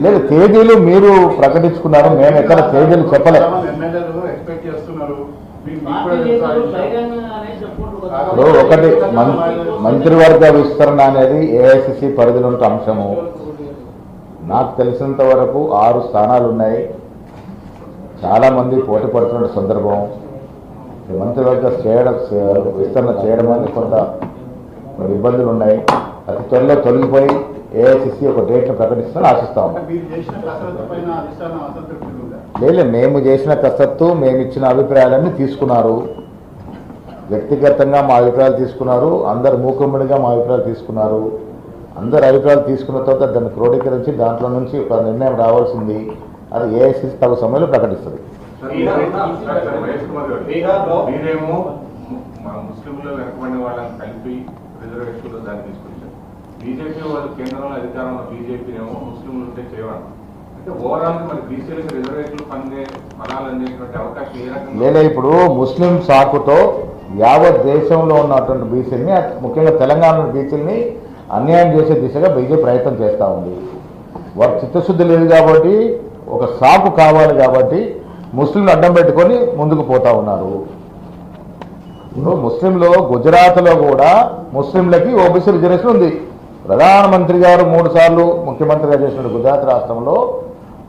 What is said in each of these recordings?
లేదు, తేదీలు మీరు ప్రకటించుకున్నారు, మేము ఎక్కడ తేదీలు చెప్పలేదు. ఇప్పుడు ఒకటి మంత్రివర్గ విస్తరణ అనేది ఏఐసిసి పరిధిలో ఉన్న అంశము. నాకు తెలిసినంత వరకు 6 స్థానాలు ఉన్నాయి. చాలామంది పోటీ పడుతున్న సందర్భం. మంత్రివర్గ విస్తరణ చేయడం అనేది కొంత ఇబ్బందులు ఉన్నాయి. అతి త్వరలో తొలగిపోయి ఏఐసిసి ఒక డేట్ను ప్రకటిస్తామని ఆశిస్తాము. లేదు, మేము చేసిన కసరత్తు, మేము ఇచ్చిన అభిప్రాయాలన్నీ తీసుకున్నారు. వ్యక్తిగతంగా మా అభిప్రాయాలు తీసుకున్నారు, అందరు మూకుమ్మడిగా మా అభిప్రాయాలు తీసుకున్నారు. అందరు అభిప్రాయాలు తీసుకున్న తర్వాత దాన్ని క్రోడీకరించి దాంట్లో నుంచి ఒక నిర్ణయం రావాల్సింది. అది ఏఐసిసి తగు సమయంలో ప్రకటిస్తుంది. బీజేపీ వాళ్ళు కేంద్రంలో అధికారంలో బీజేపీనేమో ముస్లింలు ఉంటే చేయవాలి అంటే ఓవరాల్ మరి బీసీలకు రిజర్వేషన్లు పొందే ఫలాలు అందేటువంటి అవకాశం ఏ రకంగా? లేదా ఇప్పుడు ముస్లిం సాకుతో యావత్ దేశంలో ఉన్నటువంటి బీసీని, ముఖ్యంగా తెలంగాణ బీసీని అన్యాయం చేసే దిశగా బీజేపీ ప్రయత్నం చేస్తూ ఉంది. వారు చిత్తశుద్ధి లేదు కాబట్టి, ఒక సాకు కావాలి కాబట్టి ముస్లింలు అడ్డం పెట్టుకొని ముందుకు పోతా ఉన్నారు. ఇప్పుడు ముస్లింలో గుజరాత్లో కూడా ముస్లింలకి ఓబీసీ రిజర్వేషన్ ఉంది. ప్రధానమంత్రి గారు 3 సార్లు ముఖ్యమంత్రిగా చేసిన గుజరాత్ రాష్ట్రంలో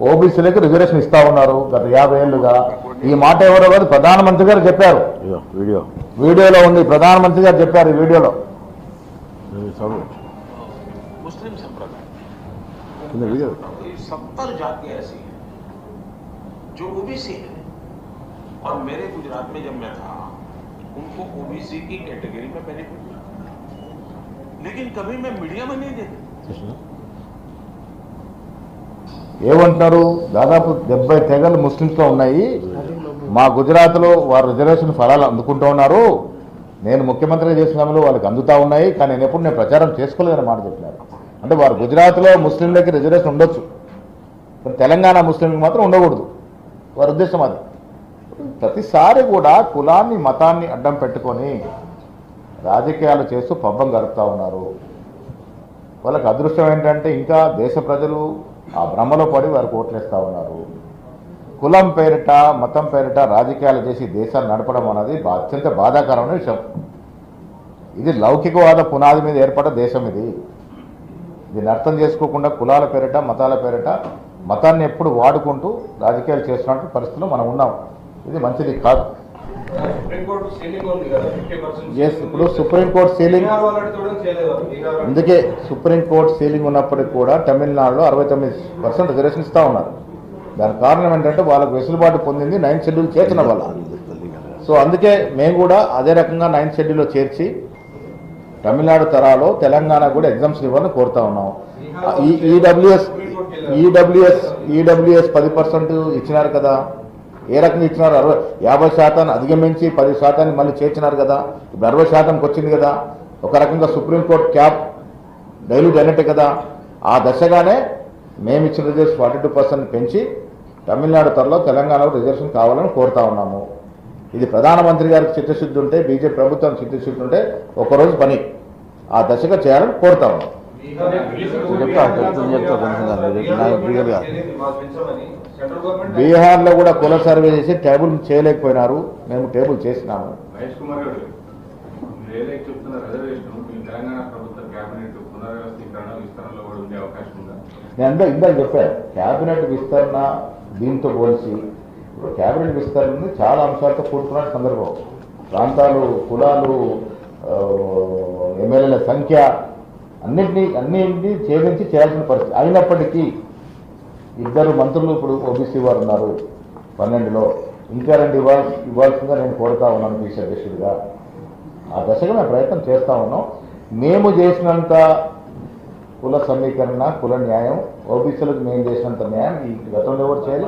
ఓబీసీలకు రిజర్వేషన్ ఇస్తా ఉన్నారు గత 50 ఏళ్లుగా. ఈ మాట ఎవరో కాదు, ప్రధానమంత్రి గారు చెప్పారు. వీడియోలో ఉంది, ప్రధానమంత్రి గారు చెప్పారు ఈ వీడియోలో. मुस्लिम संप्रदाय 70 जातियां ऐसी हैं जो ओबीसी है, और मेरे गुजरात में जब मैं था उनको ओबीसी की कैटेगरी में बेनिफिट मिला, लेकिन कभी मैं मीडिया में नहीं देखा। ఏమంటున్నారు? దాదాపు 70 తెగలు ముస్లింస్లో ఉన్నాయి. మా గుజరాత్లో వారు రిజర్వేషన్ ఫలాలు అందుకుంటూ ఉన్నారు. నేను ముఖ్యమంత్రిగా చేసిన సమయంలో వాళ్ళకి అందుతూ ఉన్నాయి, కానీ నేను ప్రచారం చేసుకోలేదని మాట చెప్పినారు. అంటే వారు గుజరాత్లో ముస్లింలకి రిజర్వేషన్ ఉండొచ్చు, తెలంగాణ ముస్లింలకు మాత్రం ఉండకూడదు. వారి ఉద్దేశం అది. ప్రతిసారి కూడా కులాన్ని మతాన్ని అడ్డం పెట్టుకొని రాజకీయాలు చేస్తూ పబ్బం గడుపుతూ ఉన్నారు. వాళ్ళకి అదృష్టం ఏంటంటే ఇంకా దేశ ప్రజలు ఆ భ్రమలో పడి వారికి ఓట్లేస్తూ ఉన్నారు. కులం పేరిట, మతం పేరిట రాజకీయాలు చేసి దేశాన్ని నడపడం అనేది అత్యంత బాధాకరమైన విషయం. ఇది లౌకికవాద పునాది మీద ఏర్పడ్డ దేశం ఇది. దీన్ని అర్థం చేసుకోకుండా కులాల పేరిట, మతాల పేరిట మతాన్ని ఎప్పుడు వాడుకుంటూ రాజకీయాలు చేస్తున్నట్టు పరిస్థితుల్లో మనం ఉన్నాం. ఇది మంచిది కాదు. ఇప్పుడు సుప్రీంకోర్టు సీలింగ్, అందుకే సుప్రీంకోర్టు సీలింగ్ ఉన్నప్పటికీ కూడా తమిళనాడులో 69% రిజర్వేషన్ ఇస్తూ ఉన్నారు. దానికి కారణం ఏంటంటే వాళ్ళకు వెసులుబాటు పొందింది 9th షెడ్యూల్ చేర్చిన వల్ల. సో అందుకే మేము కూడా అదే రకంగా 9th షెడ్యూల్లో చేర్చి తమిళనాడు తరాలో తెలంగాణ కూడా ఎగ్జామ్స్ ఇవ్వాలని కోరుతా ఉన్నాం. ఈడబ్ల్యూఎస్ 10% ఇచ్చినారు కదా. ఏ రకంగా ఇచ్చినారు? 50% అధిగమించి 10% మళ్ళీ చేర్చినారు కదా. ఇప్పుడు 60%కి వచ్చింది కదా. ఒక రకంగా సుప్రీంకోర్టు క్యాప్ డైల్యూట్ అయినట్టే కదా. ఆ దశగానే మేము ఇచ్చిన రిజర్వేషన్ 42% పెంచి తమిళనాడు త్వరలో తెలంగాణలో రిజర్వేషన్ కావాలని కోరుతా ఉన్నాము. ఇది ప్రధానమంత్రి గారికి చిత్తశుద్ధి ఉంటే, బీజేపీ ప్రభుత్వం చిత్తశుద్ధి ఉంటే ఒకరోజు పని ఆ దశగా చేయాలని కోరుతా ఉన్నాం. బీహార్లో కూడా కుల సర్వే చేసి టేబుల్ చేయలేకపోయినారు. మేము టేబుల్ చేసినాము. నేను ఇందాక చెప్పాను, క్యాబినెట్ విస్తరణ దీంతో పోల్చి ఇప్పుడు క్యాబినెట్ విస్తరణ చాలా అంశాలతో కూడుకున్న సందర్భం. ప్రాంతాలు, కులాలు, ఎమ్మెల్యేల సంఖ్య అన్నింటినీ ఛేదించి చేయాల్సిన పరిస్థితి. అయినప్పటికీ 2 మంత్రులు ఇప్పుడు ఓబీసీ వారు ఉన్నారు 12లో. ఇంకా 2 ఇవ్వాల్సిందిగా నేను కోరుతా ఉన్నాను పీసీ అధ్యక్షుడిగా. ఆ దశగా మేము ప్రయత్నం చేస్తూ ఉన్నాం. మేము చేసినంత కుల సమీకరణ, కుల న్యాయం ఓబీసీలకు మేము చేసినంత న్యాయం ఈ గతంలో ఎవరు చేయాలి?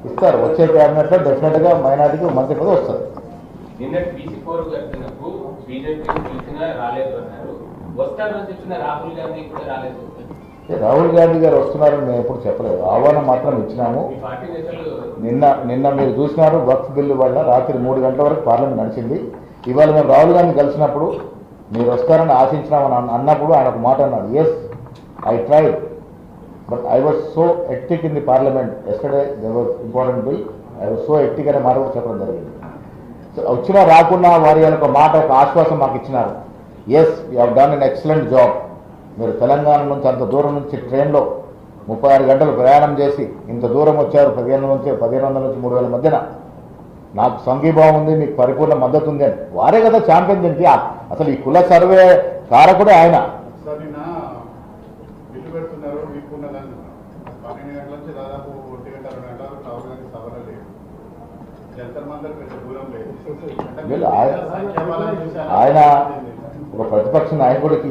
ఇస్తారు. వచ్చే క్యాబినెట్లో డెఫినెట్గా మైనార్టీకి మంత్రి పదవి వస్తుంది. రాహుల్ గాంధీ గారు వస్తున్నారని మేము ఎప్పుడు చెప్పలేదు. ఆహ్వానం మాత్రం ఇచ్చినాము. నిన్న మీరు చూసినారు, వక్ఫ్ బిల్లు వల్ల రాత్రి 3 గంటల వరకు పార్లమెంట్ నడిచింది. ఇవాళ మేము రాహుల్ గాంధీ కలిసినప్పుడు మీరు వస్తారని ఆశించినామని అన్నప్పుడు ఆయన ఒక మాట అన్నాడు, yes I try but I was so hectic in the parliament yesterday there was important bill, I was so hectic అనే మాట కూడా చెప్పడం జరిగింది. సో వచ్చినా రాకున్నా వారి ఒక మాట ఒక ఆశ్వాసం మాకు ఇచ్చినారు, yes you have done an excellent job. మీరు తెలంగాణ నుంచి అంత దూరం నుంచి ట్రైన్లో 36 గంటలు ప్రయాణం చేసి ఇంత దూరం వచ్చారు, 1500 నుంచి 3000 మధ్యన. నాకు సంఘీభావం ఉంది, మీకు పరిపూర్ణ మద్దతు ఉంది అని. వారే కదా ఛాంపియన్ దీనికి. అసలు ఈ కుల సర్వే కారకుడే ఆయన. సార్ నిన్న బిల్లు పెడుతున్నారు, వీక్ ఉన్నదని 12 గంటల నుంచి దాదాపు 1 గంట 2 గంటల వరకు రాహుల్ గాంధీ సభలో లేదు. జంతర్ మంతర్ పెద్ద దూరం లేదు. వీళ్ళు ఆయన ఒక ప్రతిపక్ష నాయకుడికి